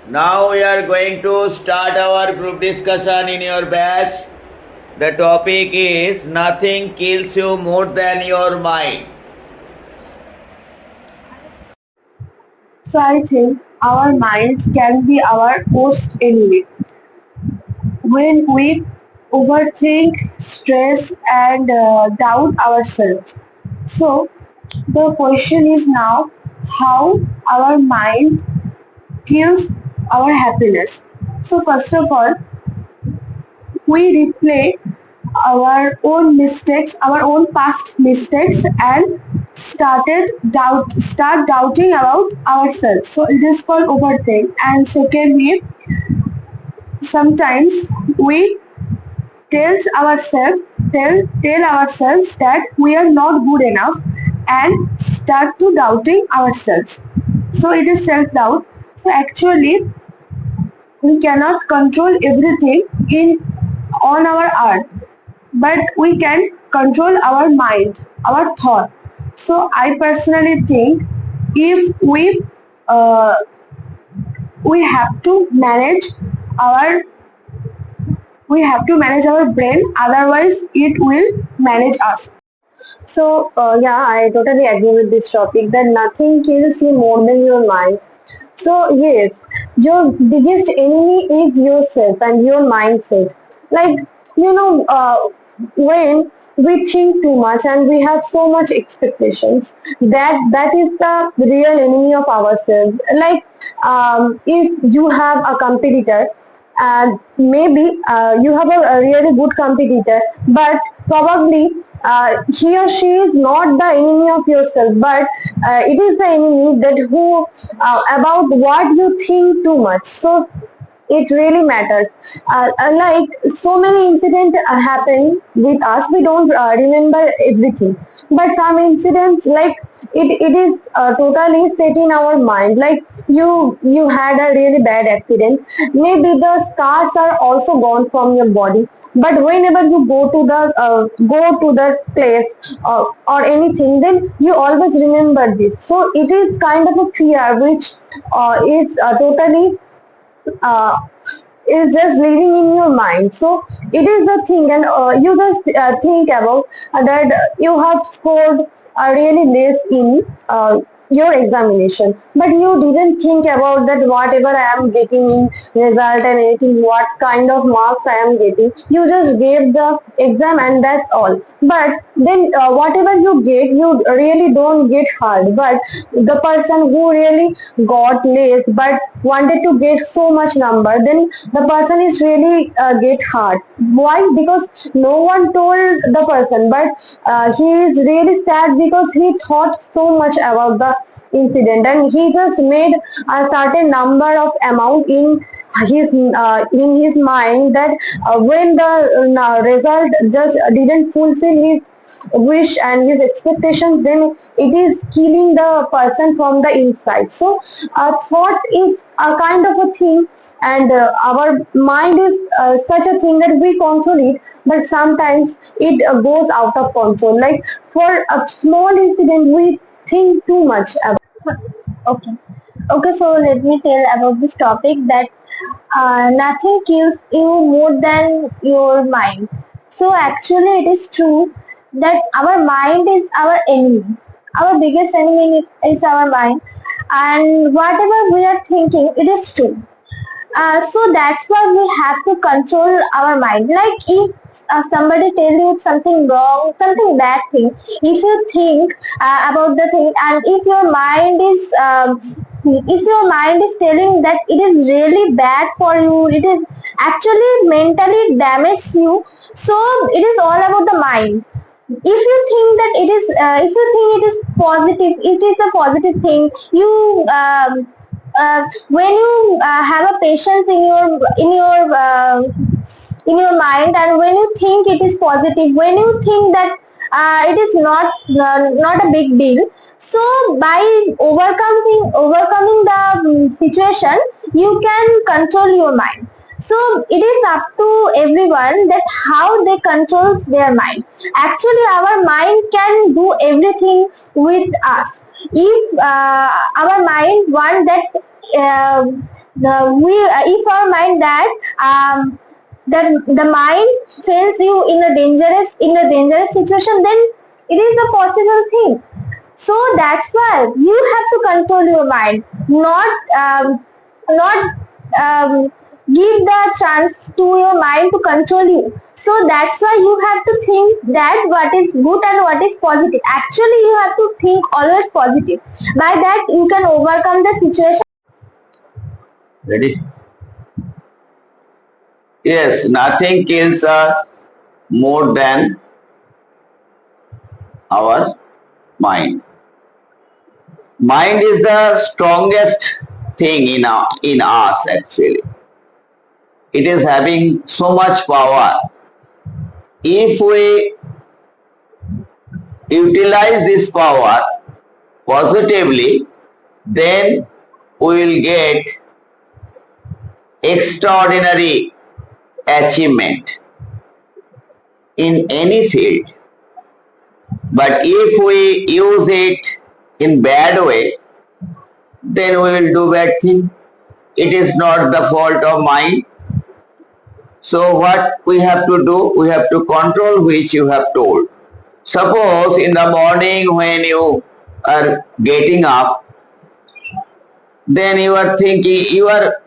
Now we are going to start our group discussion in your batch. The topic is nothing kills you more than your mind. So I think our mind can be our worst enemy. When we overthink, stress, and doubt ourselves. So the question is now how our mind kills our happiness. So first of all, we replay our own past mistakes, and start doubting about ourselves. So it is called overthink. And secondly, sometimes we tells ourselves tell ourselves that we are not good enough and start to doubting ourselves. So it is self doubt. So actually we cannot control everything in on our earth, but we can control our mind, our thought. So I personally think if uh, we have to manage our our brain, otherwise it will manage us. So, yeah, I totally agree with this topic that nothing kills you more than your mind. So, yes, your biggest enemy is yourself and your mindset. Like, when we think too much and we have so much expectations, that is the real enemy of ourselves. Like, if you have a competitor, and maybe you have a really good competitor, but probably he or she is not the enemy of yourself, but it is the enemy that who about what you think too much. So it really matters. Like so many incidents happen with us, we don't remember everything, but some incidents, like it is totally set in our mind. Like you had a really bad accident, maybe the scars are also gone from your body, but whenever you go to the place or anything, then you always remember this. So it is kind of a fear which is totally uh, is just living in your mind. So it is the thing, and you just think about that you have scored really less in your examination, but you didn't think about that whatever I am getting in result and anything, what kind of marks I am getting. You just gave the exam and that's all. But then whatever you get, you really don't get hard. But the person who really got less but wanted to get so much number, then the person is really get hurt. Why? Because no one told the person, but he is really sad because he thought so much about the incident, and he just made a certain number of amount in his mind, that when the result just didn't fulfill his wish and his expectations, then it is killing the person from the inside. So thought is a kind of a thing, and our mind is such a thing that we control it, but sometimes it goes out of control. Like for a small incident we think too much about. Okay. Okay, so let me tell about this topic that nothing kills you more than your mind. So actually it is true that our mind is our enemy. Our biggest enemy is our mind, and whatever we are thinking, it is true. So that's why we have to control our mind. Like if somebody tell you something wrong, something bad thing, if you think about the thing, and if your mind is telling that it is really bad for you, it is actually mentally damage you. So it is all about the mind. If you think that it is if you think it is positive, it is a positive thing. When you have a patience in your mind, and when you think it is positive, when you think that it is not a big deal, so by overcoming the situation, you can control your mind. So it is up to everyone that how they controls their mind. Actually our mind can do everything with us. If our mind want that uh, if our mind that the mind fails you in a dangerous situation, then it is a possible thing. So that's why you have to control your mind, not give the chance to your mind to control you. So that's why you have to think that what is good and what is positive. Actually, you have to think always positive. By that, you can overcome the situation. Ready? Yes, nothing kills us more than our mind. Mind is the strongest thing in us actually. It is having so much power. If we utilize this power positively, then we will get extraordinary achievement in any field. But if we use it in bad way, then we will do bad thing. It is not the fault of mind. So what we have to do? We have to control which you have told. Suppose in the morning when you are getting up, then you are thinking, you are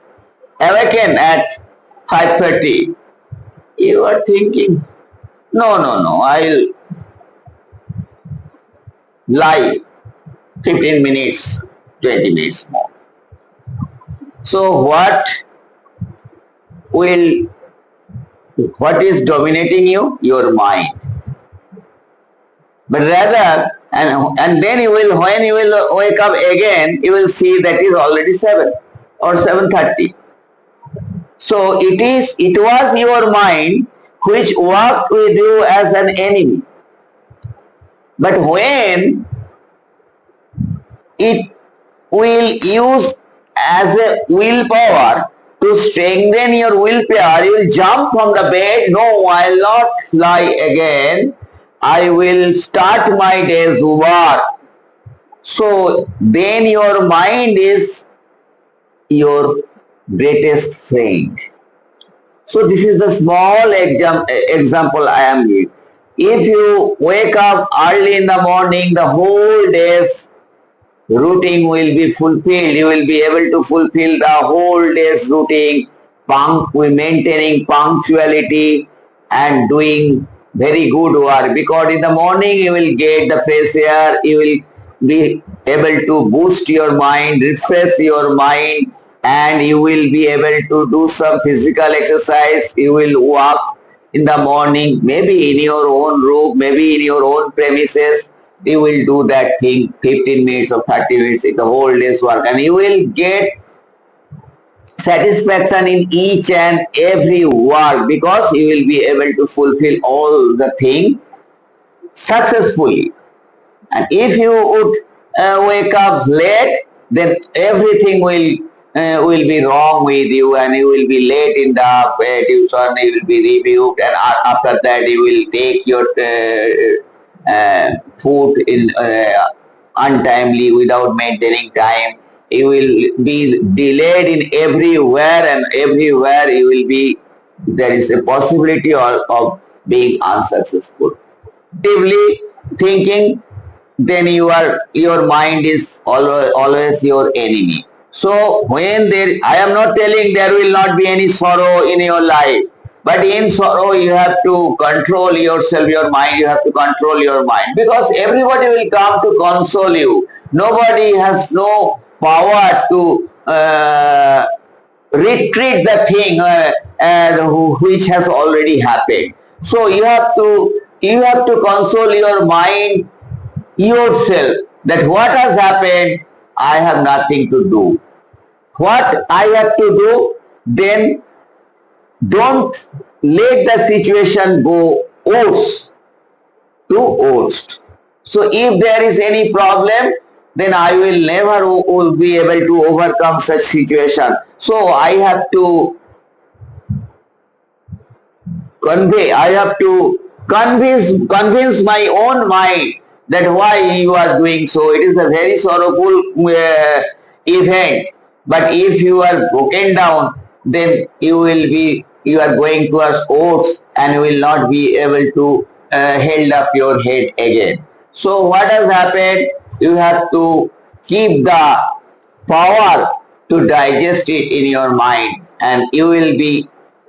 awakened at 5:30. You are thinking, no, I'll lie 15 minutes, 20 minutes more. So what is dominating you? Your mind. But rather, and then you will, when you will wake up again, you will see that is already 7 or 7:30. So it was your mind which worked with you as an enemy. But when it will use as a willpower to strengthen your willpower, you will jump from the bed. No, I'll not lie again. I will start my day's work. So then your mind is your greatest friend. So this is the small example I am giving. If you wake up early in the morning, the whole day's routine will be fulfilled. You will be able to fulfill the whole day's routine, maintaining punctuality and doing very good work. Because in the morning you will get the fresh air, you will be able to boost your mind, refresh your mind, and you will be able to do some physical exercise. You will walk in the morning, maybe in your own room, maybe in your own premises. You will do that thing 15 minutes or 30 minutes in the whole day's work, and you will get satisfaction in each and every work because you will be able to fulfill all the thing successfully. And if you would wake up late, then everything will be wrong with you, and you will be late in the tuition. You will be rebuked, and after that you will take your food in untimely without maintaining time. You will be delayed in everywhere, and everywhere you will be. There is a possibility of being unsuccessful. Actively thinking, then your mind is always your enemy. So when I am not telling there will not be any sorrow in your life, but in sorrow you have to control yourself, your mind. You have to control your mind because everybody will come to console you. Nobody has no power to retreat the thing which has already happened. So you have to console your mind yourself that what has happened, I have nothing to do. What I have to do, then don't let the situation go worse to worst. So if there is any problem, then I will never will be able to overcome such situation. So I have to I have to convince my own mind that why you are doing so. It is a very sorrowful event But if you are broken down, then you are going towards oats and you will not be able to hold up your head again. So what has happened? You have to keep the power to digest it in your mind, and you will be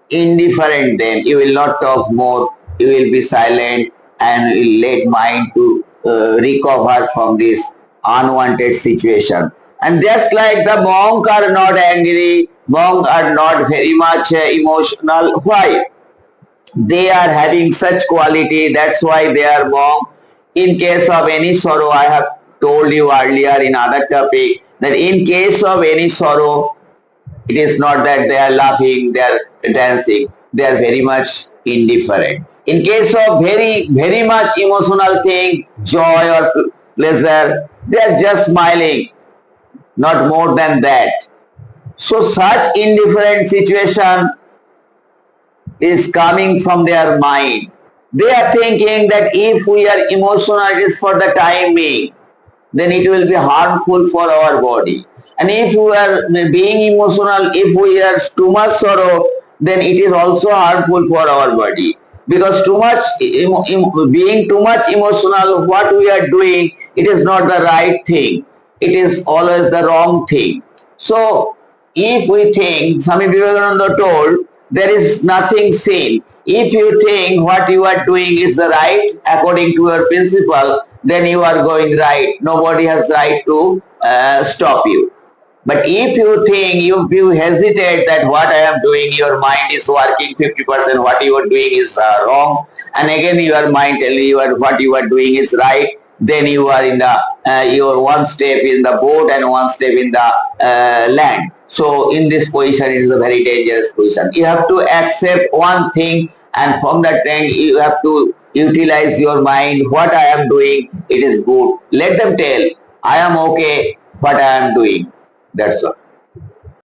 indifferent then. You will not talk more, you will be silent, and you will let mind to recover from this unwanted situation. And just like the monk are not angry, monk are not very much emotional. Why? They are having such quality, that's why they are monk. In case of any sorrow, I have told you earlier in other topic that in case of any sorrow, it is not that they are laughing, they are dancing, they are very much indifferent. In case of very much emotional thing, joy or pleasure, they are just smiling, not more than that. So such indifferent situation is coming from their mind. They are thinking that if we are emotional, it is for the time being, then it will be harmful for our body. And if we are being emotional, if we are too much sorrow, then it is also harmful for our body. Because too much being too much emotional, what we are doing, it is not the right thing. It is always the wrong thing. So if we think, Swami Vivekananda told, there is nothing sin. If you think what you are doing is the right according to your principle, then you are going right. Nobody has right to stop you. But if you think, if you hesitate that what I am doing, your mind is working 50%, what you are doing is wrong, and again your mind telling you what you are doing is right, then you are in the, your one step in the boat and one step in the land. So in this position, it is a very dangerous position. You have to accept one thing, and from that thing, you have to utilize your mind. What I am doing, it is good. Let them tell, I am okay, what I am doing. That's all.